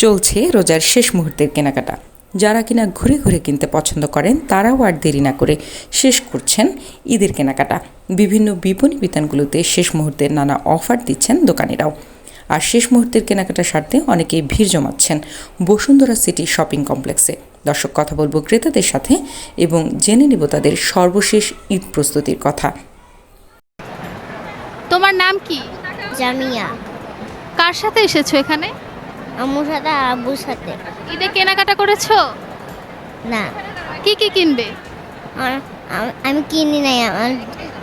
চলছে রোজার শেষ মুহূর্তের কেনাকাটা। যারা কিনা ঘুরে ঘুরে কিনতে পছন্দ করেন তারাও আর দেরি না করে শেষ করছেন ঈদের কেনাকাটা। বিভিন্ন বিপণী বিতানগুলোতে শেষ মুহূর্তের নানা অফার দিচ্ছেন দোকানিরাও। আর শেষ মুহূর্তের কেনাকাটা সারতে অনেকেই ভিড় জমাচ্ছেন বসুন্ধরা সিটি শপিং কমপ্লেক্সে। দর্শক, কথা বলবো ক্রেতাদের সাথে এবং জেনে নেব তাদের সর্বশেষ ঈদ প্রস্তুতির কথা। তোমার নাম কি? জামিয়া। কার সাথে এসেছো এখানে? আম্মুর সাথে আর আব্বুর সাথে। ঈদে কেনাকাটা করেছো? না, কি কি কিনবে? আমি কিনি নাই, আমার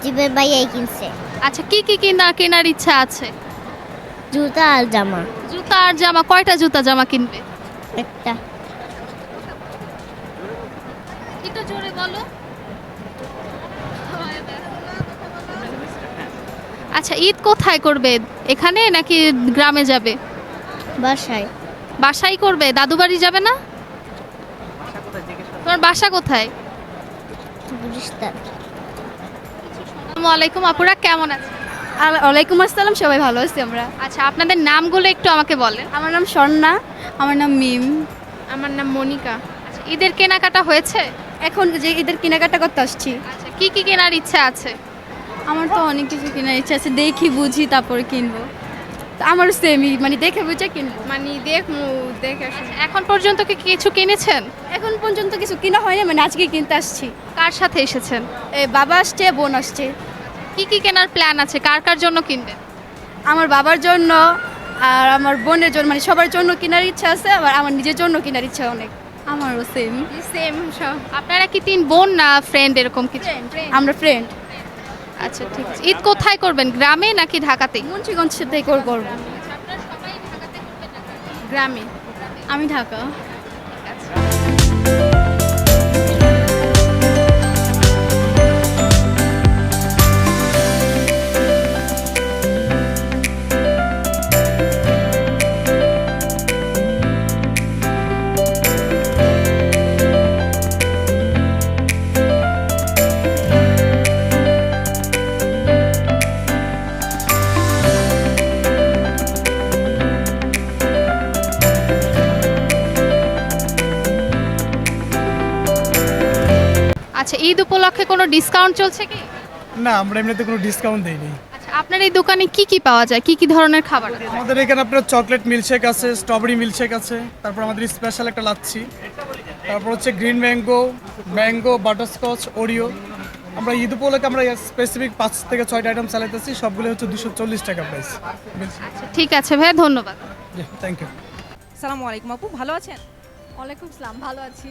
জীবের ভাইয়াই কিনছে। আচ্ছা, কি কি কেনার ইচ্ছা আছে? জুতা আর জামা। জুতা আর জামা? কয়টা জুতা জামা কিনবে? একটা। একটু জোরে বলো। আচ্ছা, ঈদ কোথায় করবে? এখানে নাকি গ্রামে যাবে? বাসায়। বাসায় করবে? দাদু বাড়ি যাবে না? তোমার বাসা কোথায়? গুলিস্তান। আসসালামু আলাইকুম আপুরা, কেমন আছেন? ওয়ালাইকুম আসসালাম, সবাই ভালো আছি আমরা। আচ্ছা, আপনাদের নামগুলো একটু আমাকে বলেন। আমার নাম স্বর্ণা। আমার নাম মিম। আমার নাম মনিকা। আচ্ছা, ঈদের কেনাকাটা হয়েছে? এখন যে ঈদের কেনাকাটা করতে আসছি। আচ্ছা, কি কি কেনার ইচ্ছা আছে? আমার তো অনেক কিছু কেনার ইচ্ছা আছে, দেখি বুঝি তারপরে কিনবো। তো আমারও সেমই, মানে দেখে বুঝে কিনবো, মানে দেখে আচ্ছা, এখন পর্যন্ত কি কিছু কিনেছেন? এখন পর্যন্ত কিছু কিনা হয়নি, মানে আজকে কিনতে আসছি। কার সাথে এসেছেন? বাবা আসছে, বোন আসছে। কি কি কেনার প্ল্যান আছে? কার কার জন্য কিনবেন? আমার বাবার জন্য আর আমার বোনের জন্য, মানে সবার জন্য কেনার ইচ্ছা আছে, আবার আমার নিজের জন্য কেনার ইচ্ছা অনেক। আমারও সেম সব। আপনারা কি 3 বোন না ফ্রেন্ড এরকম কিছু? আমরা ফ্রেন্ড। আচ্ছা, ঠিক আছে। ঈদ কোথায় করবেন, গ্রামে নাকি ঢাকাতে? মুন্সিগঞ্জ থেকে করবো। গ্রামে। আমি ঢাকা। আচ্ছা, ঈদ উপলক্ষে কোনো ডিসকাউন্ট চলছে কি? না, আমরা এমনিতে কোনো ডিসকাউন্ট দেইনি। আচ্ছা, আপনার এই দোকানে কি কি পাওয়া যায়? কি কি ধরনের খাবার আছে? আমাদের এখানে আপনার চকলেট মিল্কশেক আছে, স্ট্রবেরি মিল্কশেক আছে, তারপর আমাদের স্পেশাল একটা লাচ্ছি, তারপর হচ্ছে গ্রিন ম্যাঙ্গো বাটারস্কচ, ওরিও। আমরা ঈদ উপলক্ষে আমরা স্পেসিফিক 5 থেকে 6টা আইটেম চালাইতেছি, সবগুলো হচ্ছে 240 টাকা প্রাইস। আচ্ছা, ঠিক আছে ভাইয়া, ধন্যবাদ। Thank you. আসসালামু আলাইকুম আপু, ভালো আছেন? ওয়ালাইকুম আসসালাম, ভালো আছি।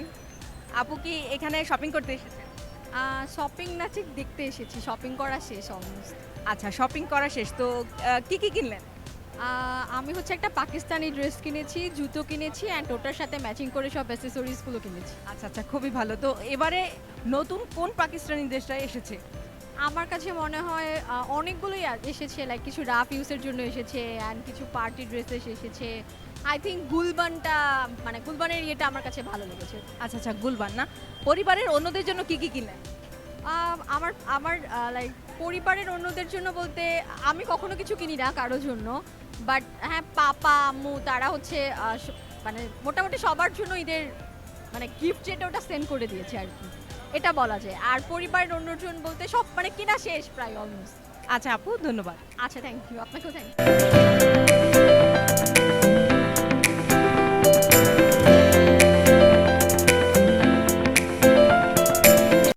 আপু কি এখানে শপিং করতে এসেছেন? শপিং না, ঠিক দেখতে এসেছি, শপিং করা শেষ অলমোস্ট। আচ্ছা, শপিং করা শেষ তো কি কি কিনলেন? আমি হচ্ছে একটা পাকিস্তানি ড্রেস কিনেছি, জুতো কিনেছি, অ্যান্ড ওটার সাথে ম্যাচিং করে সব অ্যাসেসরিজগুলো কিনেছি। আচ্ছা আচ্ছা, খুবই ভালো। তো এবারে নতুন কোন পাকিস্তানি ড্রেসটা এসেছে? আমার কাছে মনে হয় অনেকগুলোই এসেছে, লাইক কিছু রাফ ইউজের জন্য এসেছে অ্যান্ড কিছু পার্টি ড্রেসেস এসেছে। আই থিঙ্ক গুলবানটা, মানে গুলবানের ইয়েটা আমার কাছে ভালো লেগেছে। আচ্ছা আচ্ছা, গুলবান না। পরিবারের অন্যদের জন্য কি কি কিনলেন? আমার আমার লাইক পরিবারের অন্যদের জন্য বলতে আমি কখনো কিছু কিনি না কারোর জন্য, বাট হ্যাঁ, পাপা আম্মু তারা হচ্ছে মানে মোটামুটি সবার জন্য ঈদের মানে গিফট যেটা ওটা সেন্ড করে দিয়েছে আর কি, এটা বলা যায়। আর পরিবারের অন্যজন বলতে সব মানে কিনা শেষ প্রায় অলমোস্ট। আচ্ছা আপু, ধন্যবাদ। আচ্ছা, থ্যাংক ইউ। আপনাকেও থ্যাংক ইউ।